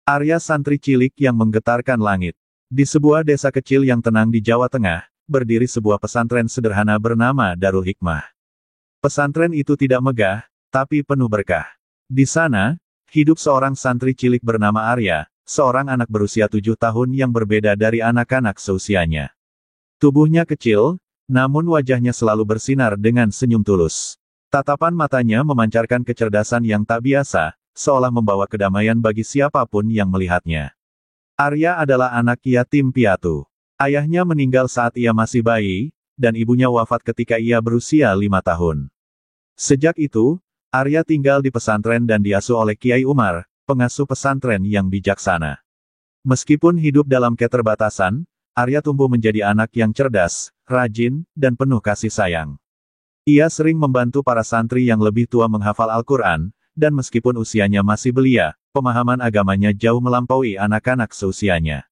Arya santri cilik yang menggetarkan langit. Di sebuah desa kecil yang tenang di Jawa Tengah, berdiri sebuah pesantren sederhana bernama Darul Hikmah. Pesantren itu tidak megah, tapi penuh berkah. Di sana, hidup seorang santri cilik bernama Arya, seorang anak berusia 7 tahun yang berbeda dari anak-anak seusianya. Tubuhnya kecil, namun wajahnya selalu bersinar dengan senyum tulus. Tatapan matanya memancarkan kecerdasan yang tak biasa, seolah membawa kedamaian bagi siapapun yang melihatnya. Arya adalah anak yatim piatu. Ayahnya meninggal saat ia masih bayi, dan ibunya wafat ketika ia berusia 5 tahun. Sejak itu, Arya tinggal di pesantren dan diasuh oleh Kiai Umar, pengasuh pesantren yang bijaksana. Meskipun hidup dalam keterbatasan, Arya tumbuh menjadi anak yang cerdas, rajin, dan penuh kasih sayang. Ia sering membantu para santri yang lebih tua menghafal Al-Quran, dan meskipun usianya masih belia, pemahaman agamanya jauh melampaui anak-anak seusianya.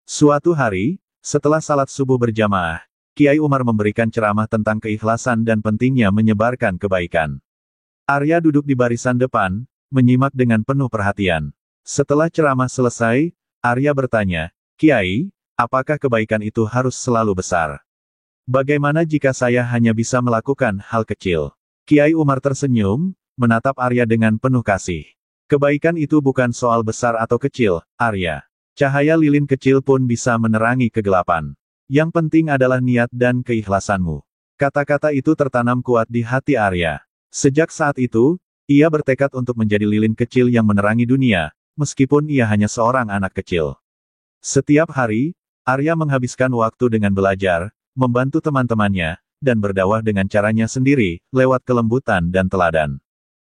Suatu hari, setelah salat subuh berjamaah, Kiai Umar memberikan ceramah tentang keikhlasan dan pentingnya menyebarkan kebaikan. Arya duduk di barisan depan, menyimak dengan penuh perhatian. Setelah ceramah selesai, Arya bertanya, "Kiai, apakah kebaikan itu harus selalu besar? Bagaimana jika saya hanya bisa melakukan hal kecil?" Kiai Umar tersenyum, menatap Arya dengan penuh kasih. "Kebaikan itu bukan soal besar atau kecil, Arya. Cahaya lilin kecil pun bisa menerangi kegelapan. Yang penting adalah niat dan keikhlasanmu." Kata-kata itu tertanam kuat di hati Arya. Sejak saat itu, ia bertekad untuk menjadi lilin kecil yang menerangi dunia, meskipun ia hanya seorang anak kecil. Setiap hari, Arya menghabiskan waktu dengan belajar, membantu teman-temannya, dan berdakwah dengan caranya sendiri, lewat kelembutan dan teladan.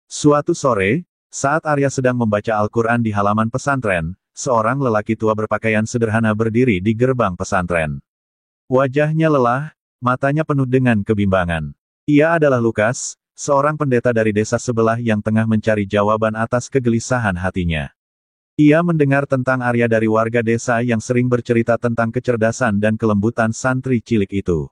Suatu sore, saat Arya sedang membaca Al-Quran di halaman pesantren, seorang lelaki tua berpakaian sederhana berdiri di gerbang pesantren. Wajahnya lelah, matanya penuh dengan kebimbangan. Ia adalah Lukas, seorang pendeta dari desa sebelah yang tengah mencari jawaban atas kegelisahan hatinya. Ia mendengar tentang Arya dari warga desa yang sering bercerita tentang kecerdasan dan kelembutan santri cilik itu.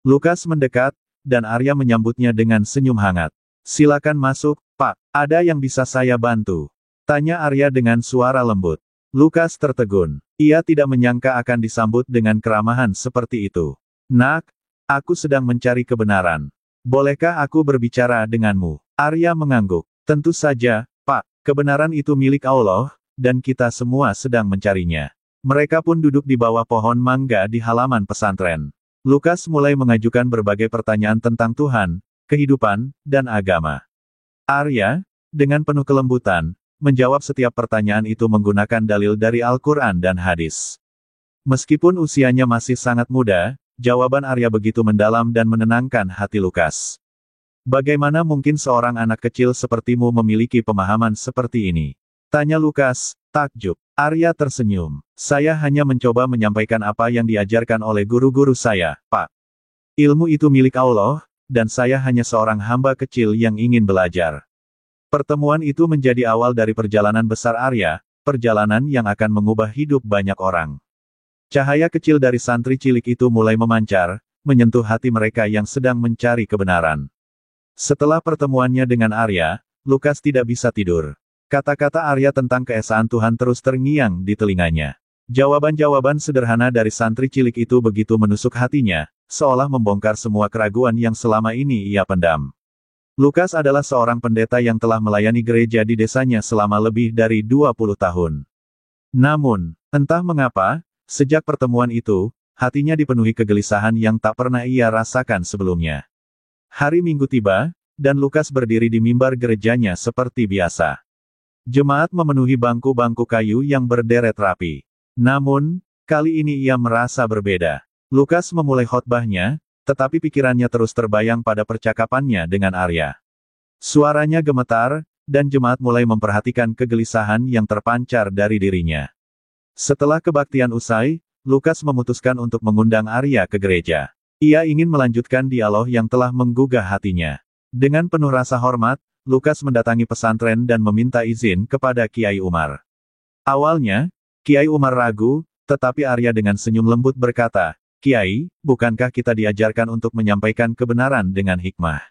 Lukas mendekat, dan Arya menyambutnya dengan senyum hangat. "Silakan masuk, Pak. Ada yang bisa saya bantu?" tanya Arya dengan suara lembut. Lukas tertegun. Ia tidak menyangka akan disambut dengan keramahan seperti itu. "Nak, aku sedang mencari kebenaran. Bolehkah aku berbicara denganmu?" Arya mengangguk. "Tentu saja, Pak. Kebenaran itu milik Allah, dan kita semua sedang mencarinya." Mereka pun duduk di bawah pohon mangga di halaman pesantren. Lukas mulai mengajukan berbagai pertanyaan tentang Tuhan, kehidupan, dan agama. Arya, dengan penuh kelembutan, menjawab setiap pertanyaan itu menggunakan dalil dari Al-Quran dan hadis. Meskipun usianya masih sangat muda, jawaban Arya begitu mendalam dan menenangkan hati Lukas. "Bagaimana mungkin seorang anak kecil sepertimu memiliki pemahaman seperti ini?" tanya Lukas, takjub. Arya tersenyum. "Saya hanya mencoba menyampaikan apa yang diajarkan oleh guru-guru saya, Pak. Ilmu itu milik Allah, dan saya hanya seorang hamba kecil yang ingin belajar." Pertemuan itu menjadi awal dari perjalanan besar Arya, perjalanan yang akan mengubah hidup banyak orang. Cahaya kecil dari santri cilik itu mulai memancar, menyentuh hati mereka yang sedang mencari kebenaran. Setelah pertemuannya dengan Arya, Lukas tidak bisa tidur. Kata-kata Arya tentang keesaan Tuhan terus terngiang di telinganya. Jawaban-jawaban sederhana dari santri cilik itu begitu menusuk hatinya, seolah membongkar semua keraguan yang selama ini ia pendam. Lukas adalah seorang pendeta yang telah melayani gereja di desanya selama lebih dari 20 tahun. Namun, entah mengapa, sejak pertemuan itu, hatinya dipenuhi kegelisahan yang tak pernah ia rasakan sebelumnya. Hari Minggu tiba, dan Lukas berdiri di mimbar gerejanya seperti biasa. Jemaat memenuhi bangku-bangku kayu yang berderet rapi. Namun, kali ini ia merasa berbeda. Lukas memulai khotbahnya, tetapi pikirannya terus terbayang pada percakapannya dengan Arya. Suaranya gemetar, dan jemaat mulai memperhatikan kegelisahan yang terpancar dari dirinya. Setelah kebaktian usai, Lukas memutuskan untuk mengundang Arya ke gereja. Ia ingin melanjutkan dialog yang telah menggugah hatinya. Dengan penuh rasa hormat, Lukas mendatangi pesantren dan meminta izin kepada Kiai Umar. Awalnya, Kiai Umar ragu, tetapi Arya dengan senyum lembut berkata, "Kiai, bukankah kita diajarkan untuk menyampaikan kebenaran dengan hikmah?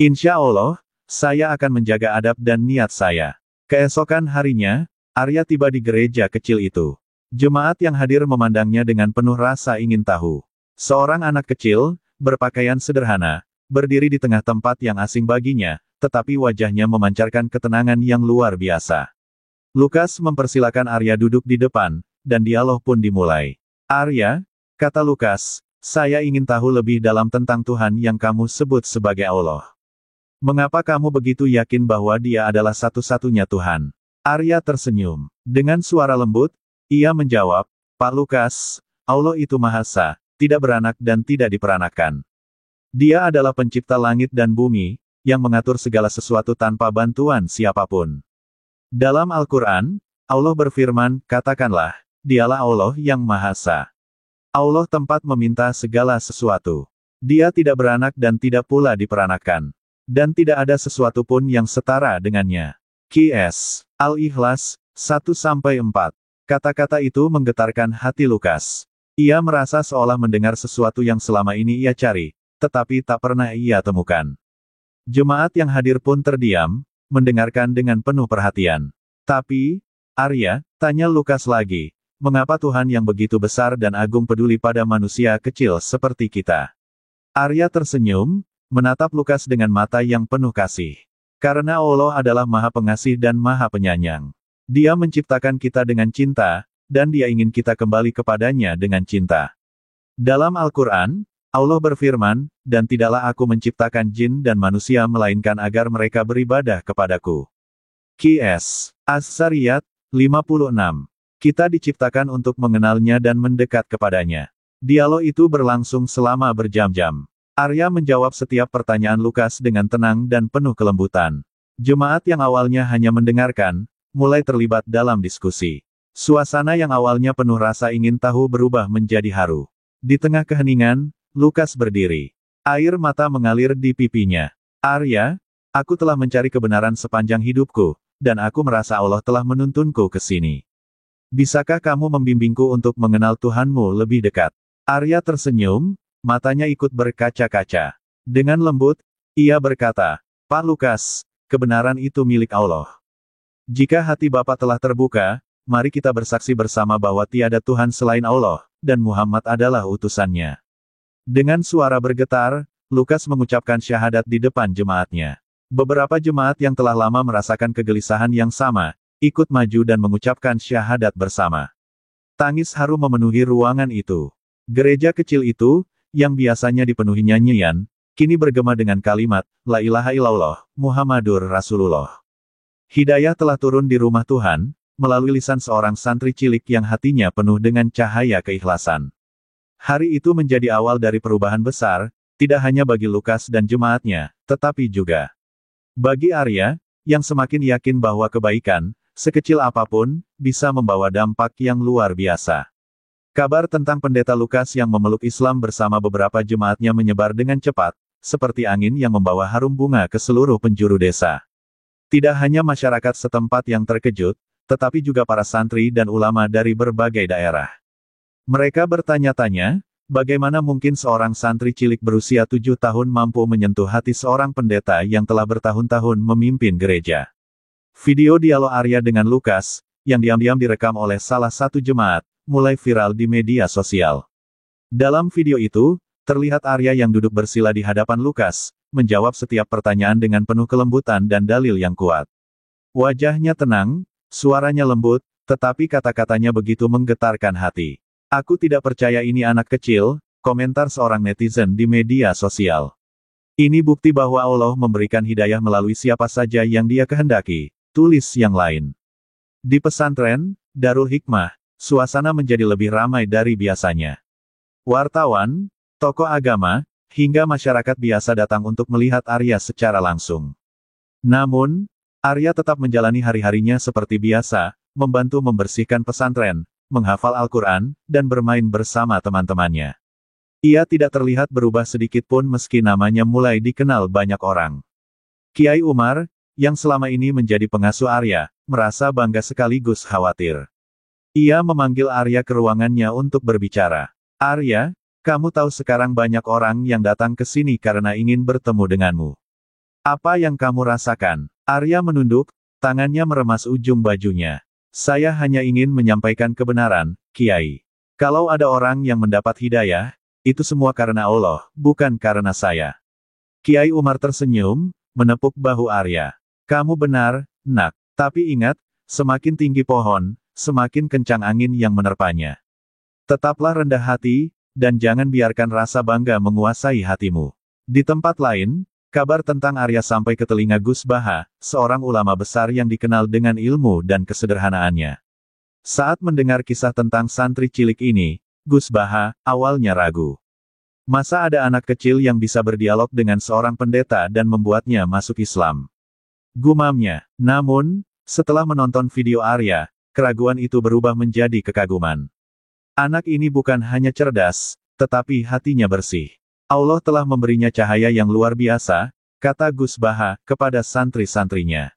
Insya Allah, saya akan menjaga adab dan niat saya." Keesokan harinya, Arya tiba di gereja kecil itu. Jemaat yang hadir memandangnya dengan penuh rasa ingin tahu. Seorang anak kecil, berpakaian sederhana, berdiri di tengah tempat yang asing baginya, tetapi wajahnya memancarkan ketenangan yang luar biasa. Lukas mempersilakan Arya duduk di depan, dan dialog pun dimulai. "Arya," kata Lukas, "saya ingin tahu lebih dalam tentang Tuhan yang kamu sebut sebagai Allah. Mengapa kamu begitu yakin bahwa Dia adalah satu-satunya Tuhan?" Arya tersenyum. Dengan suara lembut, ia menjawab, "Pak Lukas, Allah itu Maha Esa, tidak beranak dan tidak diperanakan. Dia adalah pencipta langit dan bumi, yang mengatur segala sesuatu tanpa bantuan siapapun. Dalam Al-Quran, Allah berfirman, katakanlah, Dialah Allah yang Maha Esa. Allah tempat meminta segala sesuatu. Dia tidak beranak dan tidak pula diperanakan. Dan tidak ada sesuatu pun yang setara dengannya." Qs. Al-Ikhlas, 1-4. Kata-kata itu menggetarkan hati Lukas. Ia merasa seolah mendengar sesuatu yang selama ini ia cari, tetapi tak pernah ia temukan. Jemaat yang hadir pun terdiam, mendengarkan dengan penuh perhatian. "Tapi, Arya," tanya Lukas lagi, "mengapa Tuhan yang begitu besar dan agung peduli pada manusia kecil seperti kita?" Arya tersenyum, menatap Lukas dengan mata yang penuh kasih. "Karena Allah adalah Maha Pengasih dan Maha Penyayang. Dia menciptakan kita dengan cinta, dan Dia ingin kita kembali kepadanya dengan cinta. Dalam Al-Quran, Allah berfirman, dan tidaklah aku menciptakan jin dan manusia melainkan agar mereka beribadah kepadaku." Qs. Az-Zariyat, 56. Kita diciptakan untuk mengenalnya dan mendekat kepadanya. Dialog itu berlangsung selama berjam-jam. Arya menjawab setiap pertanyaan Lukas dengan tenang dan penuh kelembutan. Jemaat yang awalnya hanya mendengarkan, mulai terlibat dalam diskusi. Suasana yang awalnya penuh rasa ingin tahu berubah menjadi haru. Di tengah keheningan, Lukas berdiri. Air mata mengalir di pipinya. "Arya, aku telah mencari kebenaran sepanjang hidupku, dan aku merasa Allah telah menuntunku ke sini. Bisakah kamu membimbingku untuk mengenal Tuhanmu lebih dekat?" Arya tersenyum, matanya ikut berkaca-kaca. Dengan lembut, ia berkata, "Pak Lukas, kebenaran itu milik Allah. Jika hati Bapak telah terbuka, mari kita bersaksi bersama bahwa tiada Tuhan selain Allah, dan Muhammad adalah utusannya." Dengan suara bergetar, Lukas mengucapkan syahadat di depan jemaatnya. Beberapa jemaat yang telah lama merasakan kegelisahan yang sama, ikut maju dan mengucapkan syahadat bersama. Tangis haru memenuhi ruangan itu. Gereja kecil itu, yang biasanya dipenuhi nyanyian, kini bergema dengan kalimat, La ilaha illallah, Muhammadur Rasulullah. Hidayah telah turun di rumah Tuhan, melalui lisan seorang santri cilik yang hatinya penuh dengan cahaya keikhlasan. Hari itu menjadi awal dari perubahan besar, tidak hanya bagi Lukas dan jemaatnya, tetapi juga bagi Arya, yang semakin yakin bahwa kebaikan, sekecil apapun, bisa membawa dampak yang luar biasa. Kabar tentang pendeta Lukas yang memeluk Islam bersama beberapa jemaatnya menyebar dengan cepat, seperti angin yang membawa harum bunga ke seluruh penjuru desa. Tidak hanya masyarakat setempat yang terkejut, tetapi juga para santri dan ulama dari berbagai daerah. Mereka bertanya-tanya, bagaimana mungkin seorang santri cilik berusia 7 tahun mampu menyentuh hati seorang pendeta yang telah bertahun-tahun memimpin gereja. Video dialog Arya dengan Lukas, yang diam-diam direkam oleh salah satu jemaat, mulai viral di media sosial. Dalam video itu, terlihat Arya yang duduk bersila di hadapan Lukas, menjawab setiap pertanyaan dengan penuh kelembutan dan dalil yang kuat. Wajahnya tenang, suaranya lembut, tetapi kata-katanya begitu menggetarkan hati. "Aku tidak percaya ini anak kecil," komentar seorang netizen di media sosial. "Ini bukti bahwa Allah memberikan hidayah melalui siapa saja yang Dia kehendaki," tulis yang lain. Di pesantren, Darul Hikmah, suasana menjadi lebih ramai dari biasanya. Wartawan, tokoh agama, hingga masyarakat biasa datang untuk melihat Arya secara langsung. Namun, Arya tetap menjalani hari-harinya seperti biasa, membantu membersihkan pesantren, menghafal Al-Quran, dan bermain bersama teman-temannya. Ia tidak terlihat berubah sedikit pun meski namanya mulai dikenal banyak orang. Kiai Umar, yang selama ini menjadi pengasuh Arya, merasa bangga sekaligus khawatir. Ia memanggil Arya ke ruangannya untuk berbicara. "Arya, kamu tahu sekarang banyak orang yang datang ke sini karena ingin bertemu denganmu. Apa yang kamu rasakan?" Arya menunduk, tangannya meremas ujung bajunya. Saya hanya ingin menyampaikan kebenaran, Kiai. Kalau ada orang yang mendapat hidayah, itu semua karena Allah, bukan karena saya. Kiai Umar tersenyum, menepuk bahu Arya. Kamu benar, Nak. Tapi ingat, semakin tinggi pohon, semakin kencang angin yang menerpanya. Tetaplah rendah hati, dan jangan biarkan rasa bangga menguasai hatimu. Di tempat lain, kabar tentang Arya sampai ke telinga Gus Baha, seorang ulama besar yang dikenal dengan ilmu dan kesederhanaannya. Saat mendengar kisah tentang santri cilik ini, Gus Baha awalnya ragu. Masa ada anak kecil yang bisa berdialog dengan seorang pendeta dan membuatnya masuk Islam? Gumamnya. Namun, setelah menonton video Arya, keraguan itu berubah menjadi kekaguman. Anak ini bukan hanya cerdas, tetapi hatinya bersih. Allah telah memberinya cahaya yang luar biasa, kata Gus Baha kepada santri-santrinya.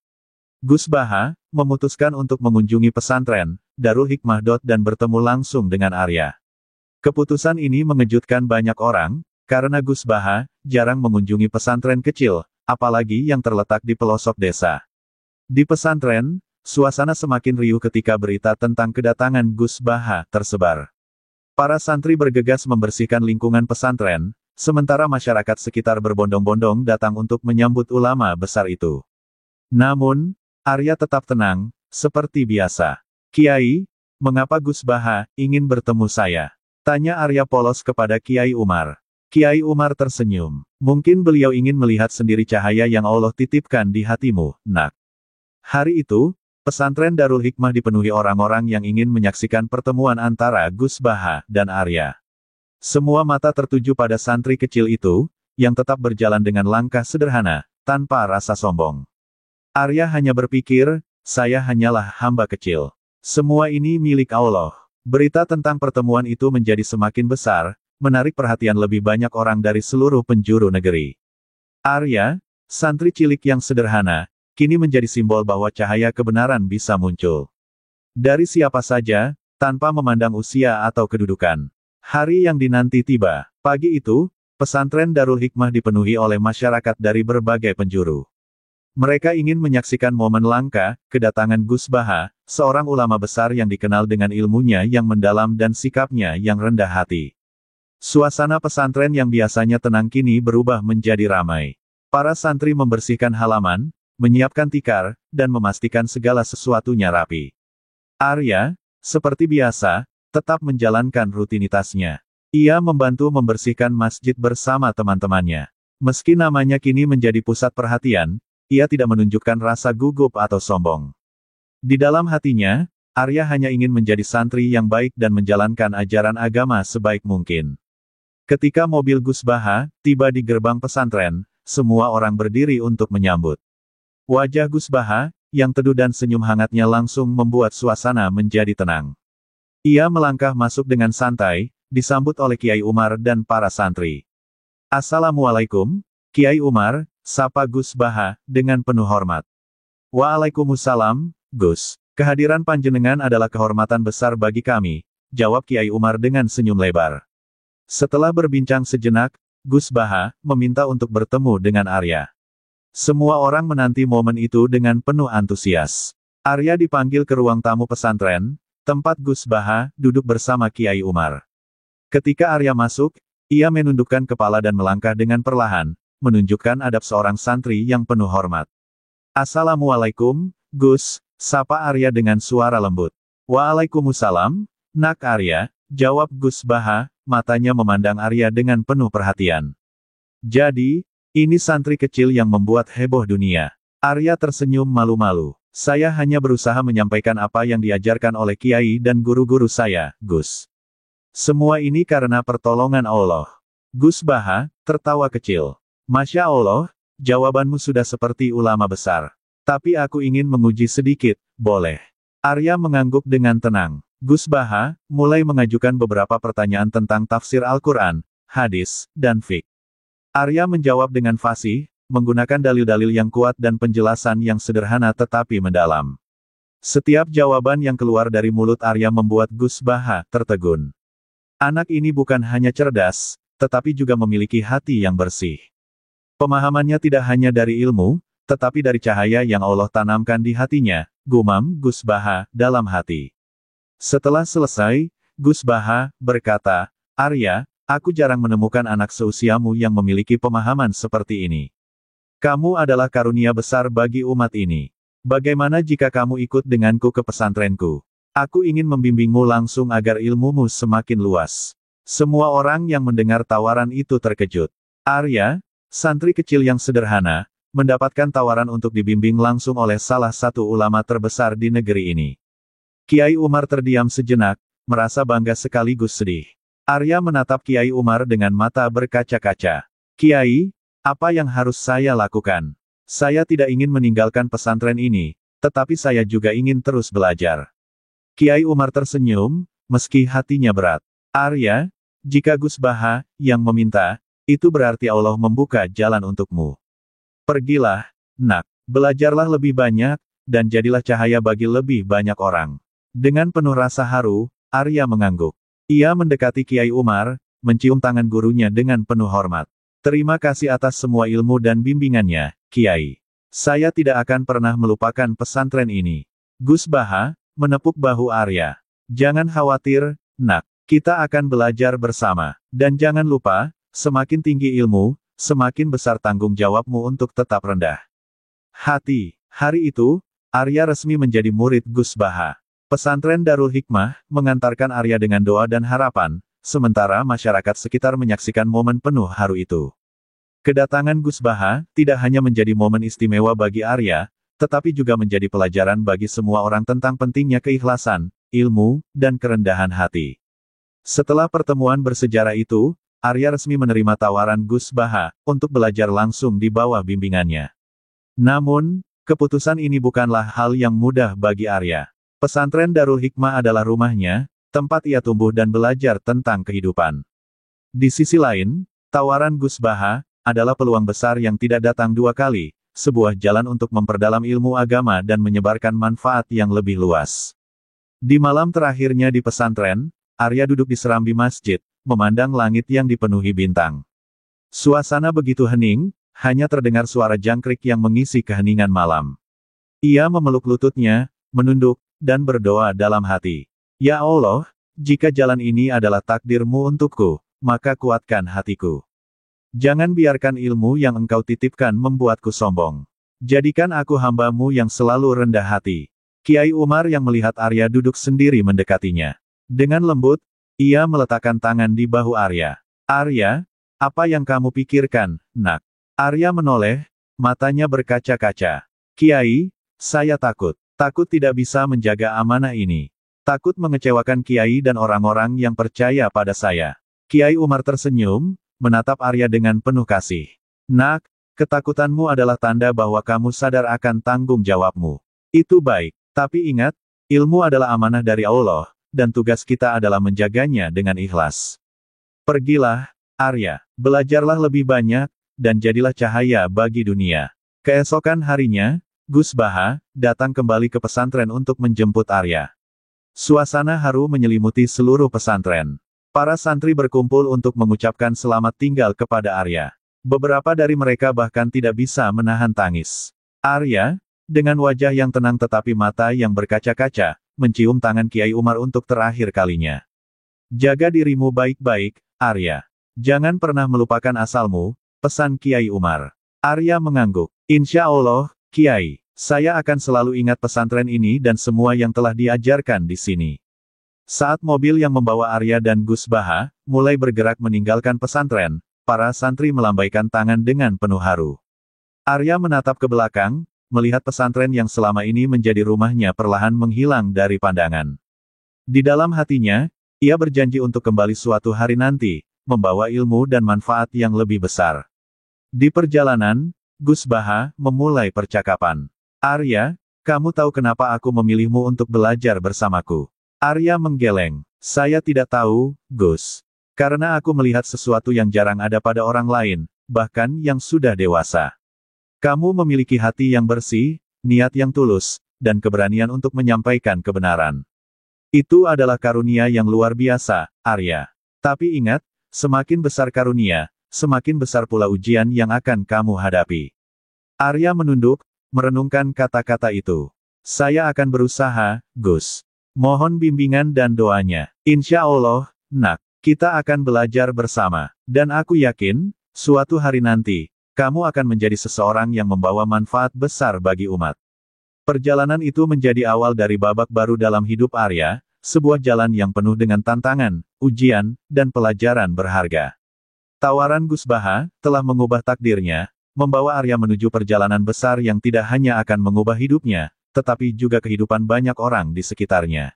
Gus Baha memutuskan untuk mengunjungi pesantren Darul Hikmah. Dan bertemu langsung dengan Arya. Keputusan ini mengejutkan banyak orang, karena Gus Baha jarang mengunjungi pesantren kecil, apalagi yang terletak di pelosok desa. Di pesantren, suasana semakin riuh ketika berita tentang kedatangan Gus Baha tersebar. Para santri bergegas membersihkan lingkungan pesantren, sementara masyarakat sekitar berbondong-bondong datang untuk menyambut ulama besar itu. Namun, Arya tetap tenang, seperti biasa. Kiai, mengapa Gus Baha ingin bertemu saya? Tanya Arya polos kepada Kiai Umar. Kiai Umar tersenyum. Mungkin beliau ingin melihat sendiri cahaya yang Allah titipkan di hatimu, Nak. Hari itu, pesantren Darul Hikmah dipenuhi orang-orang yang ingin menyaksikan pertemuan antara Gus Baha dan Arya. Semua mata tertuju pada santri kecil itu, yang tetap berjalan dengan langkah sederhana, tanpa rasa sombong. Arya hanya berpikir, saya hanyalah hamba kecil. Semua ini milik Allah. Berita tentang pertemuan itu menjadi semakin besar, menarik perhatian lebih banyak orang dari seluruh penjuru negeri. Arya, santri cilik yang sederhana, kini menjadi simbol bahwa cahaya kebenaran bisa muncul. Dari siapa saja, tanpa memandang usia atau kedudukan. Hari yang dinanti tiba. Pagi itu, pesantren Darul Hikmah dipenuhi oleh masyarakat dari berbagai penjuru. Mereka ingin menyaksikan momen langka, kedatangan Gus Baha, seorang ulama besar yang dikenal dengan ilmunya yang mendalam dan sikapnya yang rendah hati. Suasana pesantren yang biasanya tenang kini berubah menjadi ramai. Para santri membersihkan halaman, menyiapkan tikar, dan memastikan segala sesuatunya rapi. Arya, seperti biasa, tetap menjalankan rutinitasnya. Ia membantu membersihkan masjid bersama teman-temannya. Meski namanya kini menjadi pusat perhatian, ia tidak menunjukkan rasa gugup atau sombong. Di dalam hatinya, Arya hanya ingin menjadi santri yang baik dan menjalankan ajaran agama sebaik mungkin. Ketika mobil Gus Baha tiba di gerbang pesantren, semua orang berdiri untuk menyambut. Wajah Gus Baha, yang teduh dan senyum hangatnya langsung membuat suasana menjadi tenang. Ia melangkah masuk dengan santai, disambut oleh Kiai Umar dan para santri. Assalamualaikum, Kiai Umar, sapa Gus Baha, dengan penuh hormat. Waalaikumsalam, Gus. Kehadiran panjenengan adalah kehormatan besar bagi kami, jawab Kiai Umar dengan senyum lebar. Setelah berbincang sejenak, Gus Baha meminta untuk bertemu dengan Arya. Semua orang menanti momen itu dengan penuh antusias. Arya dipanggil ke ruang tamu pesantren, tempat Gus Baha duduk bersama Kiai Umar. Ketika Arya masuk, ia menundukkan kepala dan melangkah dengan perlahan, menunjukkan adab seorang santri yang penuh hormat. Assalamualaikum, Gus, sapa Arya dengan suara lembut. Waalaikumsalam, Nak Arya, jawab Gus Baha, matanya memandang Arya dengan penuh perhatian. Jadi, ini santri kecil yang membuat heboh dunia. Arya tersenyum malu-malu. Saya hanya berusaha menyampaikan apa yang diajarkan oleh kiai dan guru-guru saya, Gus. Semua ini karena pertolongan Allah. Gus Baha tertawa kecil. Masya Allah, jawabanmu sudah seperti ulama besar. Tapi aku ingin menguji sedikit, boleh? Arya mengangguk dengan tenang. Gus Baha mulai mengajukan beberapa pertanyaan tentang tafsir Al-Quran, hadis, dan fiqh. Arya menjawab dengan fasih, menggunakan dalil-dalil yang kuat dan penjelasan yang sederhana tetapi mendalam. Setiap jawaban yang keluar dari mulut Arya membuat Gus Baha tertegun. Anak ini bukan hanya cerdas, tetapi juga memiliki hati yang bersih. Pemahamannya tidak hanya dari ilmu, tetapi dari cahaya yang Allah tanamkan di hatinya, gumam Gus Baha dalam hati. Setelah selesai, Gus Baha berkata, Arya, aku jarang menemukan anak seusiamu yang memiliki pemahaman seperti ini. Kamu adalah karunia besar bagi umat ini. Bagaimana jika kamu ikut denganku ke pesantrenku? Aku ingin membimbingmu langsung agar ilmumu semakin luas. Semua orang yang mendengar tawaran itu terkejut. Arya, santri kecil yang sederhana, mendapatkan tawaran untuk dibimbing langsung oleh salah satu ulama terbesar di negeri ini. Kiai Umar terdiam sejenak, merasa bangga sekaligus sedih. Arya menatap Kiai Umar dengan mata berkaca-kaca. Kiai, apa yang harus saya lakukan? Saya tidak ingin meninggalkan pesantren ini, tetapi saya juga ingin terus belajar. Kiai Umar tersenyum, meski hatinya berat. Arya, jika Gus Baha yang meminta, itu berarti Allah membuka jalan untukmu. Pergilah, nak, belajarlah lebih banyak, dan jadilah cahaya bagi lebih banyak orang. Dengan penuh rasa haru, Arya mengangguk. Ia mendekati Kiai Umar, mencium tangan gurunya dengan penuh hormat. Terima kasih atas semua ilmu dan bimbingannya, Kiai. Saya tidak akan pernah melupakan pesantren ini. Gus Baha menepuk bahu Arya. Jangan khawatir, nak, kita akan belajar bersama. Dan jangan lupa, semakin tinggi ilmu, semakin besar tanggung jawabmu untuk tetap rendah hati. Hari itu, Arya resmi menjadi murid Gus Baha. Pesantren Darul Hikmah mengantarkan Arya dengan doa dan harapan, sementara masyarakat sekitar menyaksikan momen penuh haru itu. Kedatangan Gus Baha tidak hanya menjadi momen istimewa bagi Arya, tetapi juga menjadi pelajaran bagi semua orang tentang pentingnya keikhlasan, ilmu, dan kerendahan hati. Setelah pertemuan bersejarah itu, Arya resmi menerima tawaran Gus Baha untuk belajar langsung di bawah bimbingannya. Namun, keputusan ini bukanlah hal yang mudah bagi Arya. Pesantren Darul Hikmah adalah rumahnya, tempat ia tumbuh dan belajar tentang kehidupan. Di sisi lain, tawaran Gus Baha adalah peluang besar yang tidak datang dua kali, sebuah jalan untuk memperdalam ilmu agama dan menyebarkan manfaat yang lebih luas. Di malam terakhirnya di pesantren, Arya duduk di serambi masjid, memandang langit yang dipenuhi bintang. Suasana begitu hening, hanya terdengar suara jangkrik yang mengisi keheningan malam. Ia memeluk lututnya, menunduk, dan berdoa dalam hati. Ya Allah, jika jalan ini adalah takdir-Mu untukku, maka kuatkan hatiku. Jangan biarkan ilmu yang Engkau titipkan membuatku sombong. Jadikan aku hamba-Mu yang selalu rendah hati. Kiai Umar yang melihat Arya duduk sendiri mendekatinya. Dengan lembut, ia meletakkan tangan di bahu Arya. Arya, apa yang kamu pikirkan, nak? Arya menoleh, matanya berkaca-kaca. Kiai, saya takut. Takut tidak bisa menjaga amanah ini. Takut mengecewakan Kiai dan orang-orang yang percaya pada saya. Kiai Umar tersenyum, menatap Arya dengan penuh kasih. Nak, ketakutanmu adalah tanda bahwa kamu sadar akan tanggung jawabmu. Itu baik, tapi ingat, ilmu adalah amanah dari Allah, dan tugas kita adalah menjaganya dengan ikhlas. Pergilah, Arya, belajarlah lebih banyak, dan jadilah cahaya bagi dunia. Keesokan harinya, Gus Baha datang kembali ke pesantren untuk menjemput Arya. Suasana haru menyelimuti seluruh pesantren. Para santri berkumpul untuk mengucapkan selamat tinggal kepada Arya. Beberapa dari mereka bahkan tidak bisa menahan tangis. Arya, dengan wajah yang tenang tetapi mata yang berkaca-kaca, mencium tangan Kiai Umar untuk terakhir kalinya. Jaga dirimu baik-baik, Arya. Jangan pernah melupakan asalmu, pesan Kiai Umar. Arya mengangguk. Insya Allah, Kiai, saya akan selalu ingat pesantren ini dan semua yang telah diajarkan di sini. Saat mobil yang membawa Arya dan Gus Baha mulai bergerak meninggalkan pesantren, para santri melambaikan tangan dengan penuh haru. Arya menatap ke belakang, melihat pesantren yang selama ini menjadi rumahnya perlahan menghilang dari pandangan. Di dalam hatinya, ia berjanji untuk kembali suatu hari nanti, membawa ilmu dan manfaat yang lebih besar. Di perjalanan, Gus Baha memulai percakapan. Arya, kamu tahu kenapa aku memilihmu untuk belajar bersamaku? Arya menggeleng. Saya tidak tahu, Gus. Karena aku melihat sesuatu yang jarang ada pada orang lain, bahkan yang sudah dewasa. Kamu memiliki hati yang bersih, niat yang tulus, dan keberanian untuk menyampaikan kebenaran. Itu adalah karunia yang luar biasa, Arya. Tapi ingat, semakin besar karunia, semakin besar pula ujian yang akan kamu hadapi. Arya menunduk, merenungkan kata-kata itu. Saya akan berusaha, Gus. Mohon bimbingan dan doanya. Insya Allah, nak. Kita akan belajar bersama. Dan aku yakin, suatu hari nanti, kamu akan menjadi seseorang yang membawa manfaat besar bagi umat. Perjalanan itu menjadi awal dari babak baru dalam hidup Arya, sebuah jalan yang penuh dengan tantangan, ujian, dan pelajaran berharga. Tawaran Gus Baha telah mengubah takdirnya, membawa Arya menuju perjalanan besar yang tidak hanya akan mengubah hidupnya, tetapi juga kehidupan banyak orang di sekitarnya.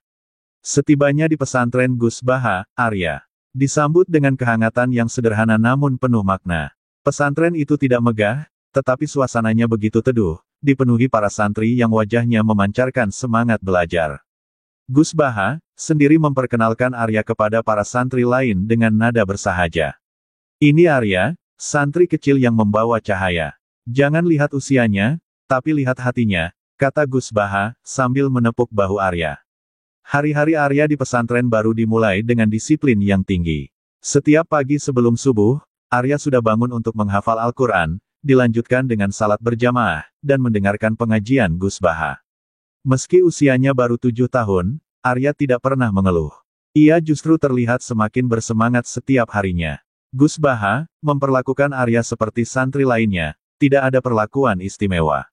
Setibanya di pesantren Gus Baha, Arya disambut dengan kehangatan yang sederhana namun penuh makna. Pesantren itu tidak megah, tetapi suasananya begitu teduh, dipenuhi para santri yang wajahnya memancarkan semangat belajar. Gus Baha sendiri memperkenalkan Arya kepada para santri lain dengan nada bersahaja. Ini Arya, santri kecil yang membawa cahaya. Jangan lihat usianya, tapi lihat hatinya, kata Gus Baha, sambil menepuk bahu Arya. Hari-hari Arya di pesantren baru dimulai dengan disiplin yang tinggi. Setiap pagi sebelum subuh, Arya sudah bangun untuk menghafal Al-Quran, dilanjutkan dengan salat berjamaah, dan mendengarkan pengajian Gus Baha. Meski usianya baru 7 tahun, Arya tidak pernah mengeluh. Ia justru terlihat semakin bersemangat setiap harinya. Gus Baha memperlakukan Arya seperti santri lainnya, tidak ada perlakuan istimewa.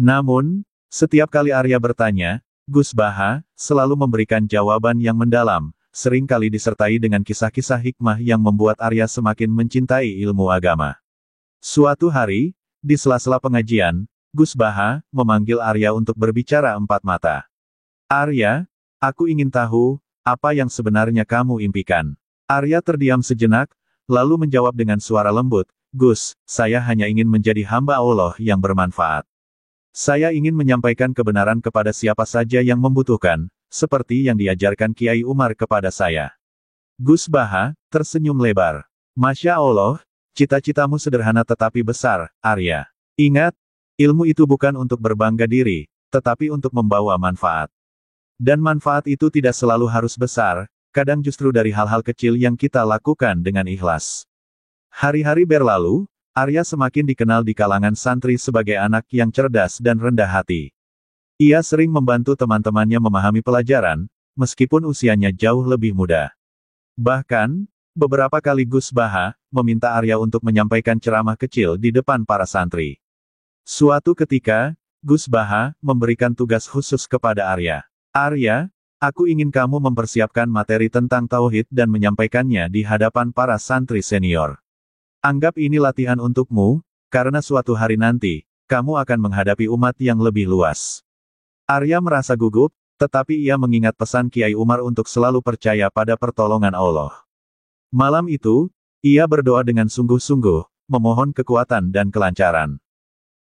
Namun, setiap kali Arya bertanya, Gus Baha selalu memberikan jawaban yang mendalam, sering kali disertai dengan kisah-kisah hikmah yang membuat Arya semakin mencintai ilmu agama. Suatu hari, di sela-sela pengajian, Gus Baha memanggil Arya untuk berbicara empat mata. Arya, aku ingin tahu, apa yang sebenarnya kamu impikan? Arya terdiam sejenak, lalu menjawab dengan suara lembut, Gus, saya hanya ingin menjadi hamba Allah yang bermanfaat. Saya ingin menyampaikan kebenaran kepada siapa saja yang membutuhkan, seperti yang diajarkan Kiai Umar kepada saya. Gus Baha tersenyum lebar. Masya Allah, cita-citamu sederhana tetapi besar, Arya. Ingat, ilmu itu bukan untuk berbangga diri, tetapi untuk membawa manfaat. Dan manfaat itu tidak selalu harus besar, kadang justru dari hal-hal kecil yang kita lakukan dengan ikhlas. Hari-hari berlalu, Arya semakin dikenal di kalangan santri sebagai anak yang cerdas dan rendah hati. Ia sering membantu teman-temannya memahami pelajaran, meskipun usianya jauh lebih muda. Bahkan, beberapa kali Gus Baha meminta Arya untuk menyampaikan ceramah kecil di depan para santri. Suatu ketika, Gus Baha memberikan tugas khusus kepada Arya. Arya, aku ingin kamu mempersiapkan materi tentang tauhid dan menyampaikannya di hadapan para santri senior. Anggap ini latihan untukmu, karena suatu hari nanti, kamu akan menghadapi umat yang lebih luas. Arya merasa gugup, tetapi ia mengingat pesan Kiai Umar untuk selalu percaya pada pertolongan Allah. Malam itu, ia berdoa dengan sungguh-sungguh, memohon kekuatan dan kelancaran.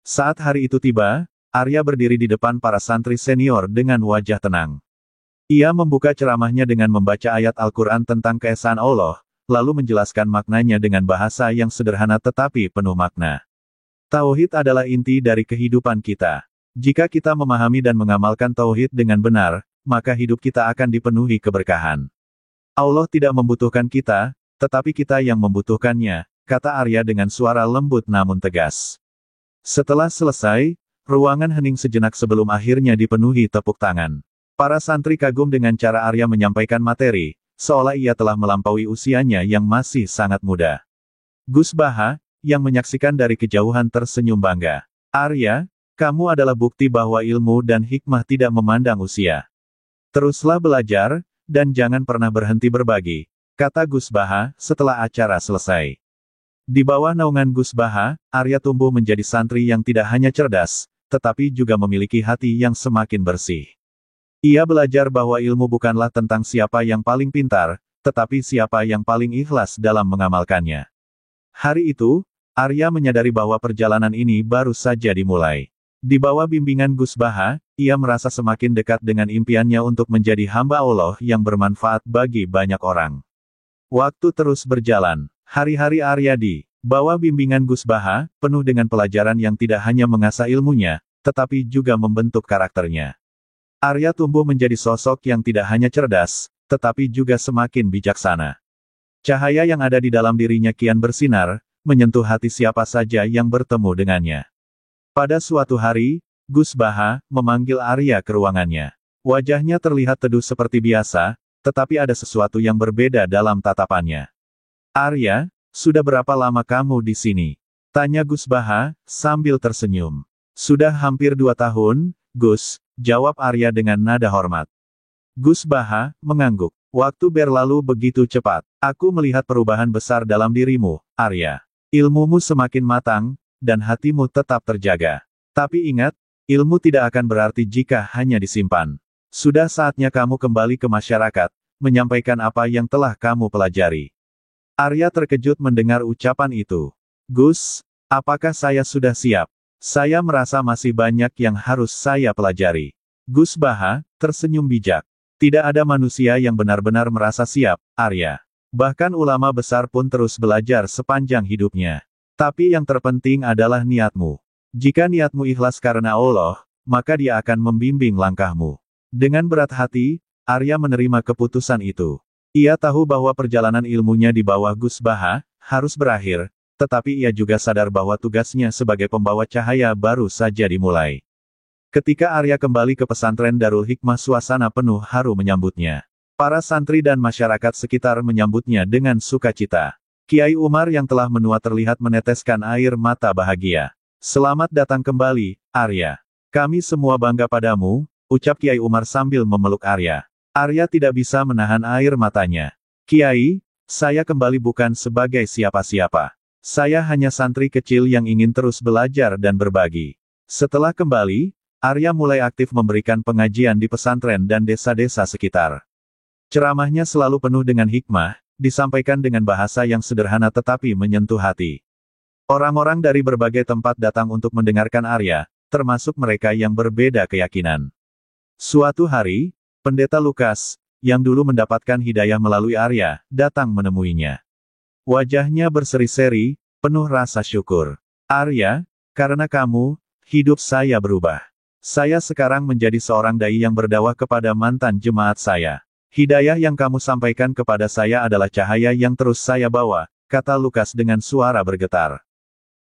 Saat hari itu tiba, Arya berdiri di depan para santri senior dengan wajah tenang. Ia membuka ceramahnya dengan membaca ayat Al-Quran tentang keesaan Allah, lalu menjelaskan maknanya dengan bahasa yang sederhana tetapi penuh makna. Tauhid adalah inti dari kehidupan kita. Jika kita memahami dan mengamalkan tauhid dengan benar, maka hidup kita akan dipenuhi keberkahan. Allah tidak membutuhkan kita, tetapi kita yang membutuhkannya, kata Arya dengan suara lembut namun tegas. Setelah selesai, ruangan hening sejenak sebelum akhirnya dipenuhi tepuk tangan. Para santri kagum dengan cara Arya menyampaikan materi, seolah ia telah melampaui usianya yang masih sangat muda. Gus Baha, yang menyaksikan dari kejauhan tersenyum bangga. Arya, kamu adalah bukti bahwa ilmu dan hikmah tidak memandang usia. Teruslah belajar, dan jangan pernah berhenti berbagi, kata Gus Baha setelah acara selesai. Di bawah naungan Gus Baha, Arya tumbuh menjadi santri yang tidak hanya cerdas, tetapi juga memiliki hati yang semakin bersih. Ia belajar bahwa ilmu bukanlah tentang siapa yang paling pintar, tetapi siapa yang paling ikhlas dalam mengamalkannya. Hari itu, Arya menyadari bahwa perjalanan ini baru saja dimulai. Di bawah bimbingan Gus Baha, ia merasa semakin dekat dengan impiannya untuk menjadi hamba Allah yang bermanfaat bagi banyak orang. Waktu terus berjalan. Hari-hari Arya di bawah bimbingan Gus Baha, penuh dengan pelajaran yang tidak hanya mengasah ilmunya, tetapi juga membentuk karakternya. Arya tumbuh menjadi sosok yang tidak hanya cerdas, tetapi juga semakin bijaksana. Cahaya yang ada di dalam dirinya kian bersinar, menyentuh hati siapa saja yang bertemu dengannya. Pada suatu hari, Gus Baha memanggil Arya ke ruangannya. Wajahnya terlihat teduh seperti biasa, tetapi ada sesuatu yang berbeda dalam tatapannya. Arya, sudah berapa lama kamu di sini? Tanya Gus Baha, sambil tersenyum. Sudah hampir 2 tahun, Gus, jawab Arya dengan nada hormat. Gus Baha mengangguk. Waktu berlalu begitu cepat. Aku melihat perubahan besar dalam dirimu, Arya. Ilmumu semakin matang, dan hatimu tetap terjaga. Tapi ingat, ilmu tidak akan berarti jika hanya disimpan. Sudah saatnya kamu kembali ke masyarakat, menyampaikan apa yang telah kamu pelajari. Arya terkejut mendengar ucapan itu. Gus, apakah saya sudah siap? Saya merasa masih banyak yang harus saya pelajari. Gus Baha tersenyum bijak. Tidak ada manusia yang benar-benar merasa siap, Arya. Bahkan ulama besar pun terus belajar sepanjang hidupnya. Tapi yang terpenting adalah niatmu. Jika niatmu ikhlas karena Allah, maka Dia akan membimbing langkahmu. Dengan berat hati, Arya menerima keputusan itu. Ia tahu bahwa perjalanan ilmunya di bawah Gus Baha harus berakhir, tetapi ia juga sadar bahwa tugasnya sebagai pembawa cahaya baru saja dimulai. Ketika Arya kembali ke pesantren Darul Hikmah, suasana penuh haru menyambutnya. Para santri dan masyarakat sekitar menyambutnya dengan sukacita. Kiai Umar yang telah menua terlihat meneteskan air mata bahagia. Selamat datang kembali, Arya. Kami semua bangga padamu, ucap Kiai Umar sambil memeluk Arya. Arya tidak bisa menahan air matanya. Kiai, saya kembali bukan sebagai siapa-siapa. Saya hanya santri kecil yang ingin terus belajar dan berbagi. Setelah kembali, Arya mulai aktif memberikan pengajian di pesantren dan desa-desa sekitar. Ceramahnya selalu penuh dengan hikmah, disampaikan dengan bahasa yang sederhana tetapi menyentuh hati. Orang-orang dari berbagai tempat datang untuk mendengarkan Arya, termasuk mereka yang berbeda keyakinan. Suatu hari, Pendeta Lukas, yang dulu mendapatkan hidayah melalui Arya, datang menemuinya. Wajahnya berseri-seri, penuh rasa syukur. Arya, karena kamu, hidup saya berubah. Saya sekarang menjadi seorang dai yang berdakwah kepada mantan jemaat saya. Hidayah yang kamu sampaikan kepada saya adalah cahaya yang terus saya bawa, kata Lukas dengan suara bergetar.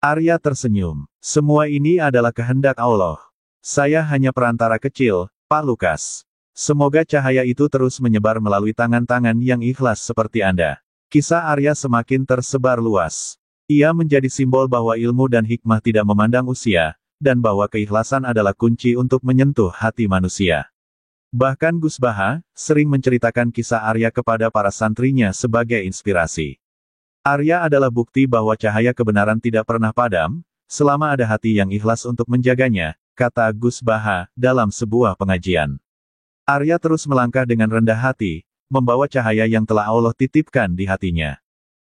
Arya tersenyum. Semua ini adalah kehendak Allah. Saya hanya perantara kecil, Pak Lukas. Semoga cahaya itu terus menyebar melalui tangan-tangan yang ikhlas seperti Anda. Kisah Arya semakin tersebar luas. Ia menjadi simbol bahwa ilmu dan hikmah tidak memandang usia, dan bahwa keikhlasan adalah kunci untuk menyentuh hati manusia. Bahkan Gus Baha sering menceritakan kisah Arya kepada para santrinya sebagai inspirasi. Arya adalah bukti bahwa cahaya kebenaran tidak pernah padam, selama ada hati yang ikhlas untuk menjaganya, kata Gus Baha dalam sebuah pengajian. Arya terus melangkah dengan rendah hati, membawa cahaya yang telah Allah titipkan di hatinya.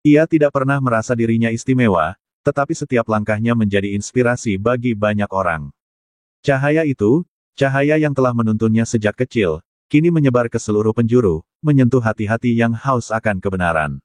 Ia tidak pernah merasa dirinya istimewa, tetapi setiap langkahnya menjadi inspirasi bagi banyak orang. Cahaya itu, cahaya yang telah menuntunnya sejak kecil, kini menyebar ke seluruh penjuru, menyentuh hati-hati yang haus akan kebenaran.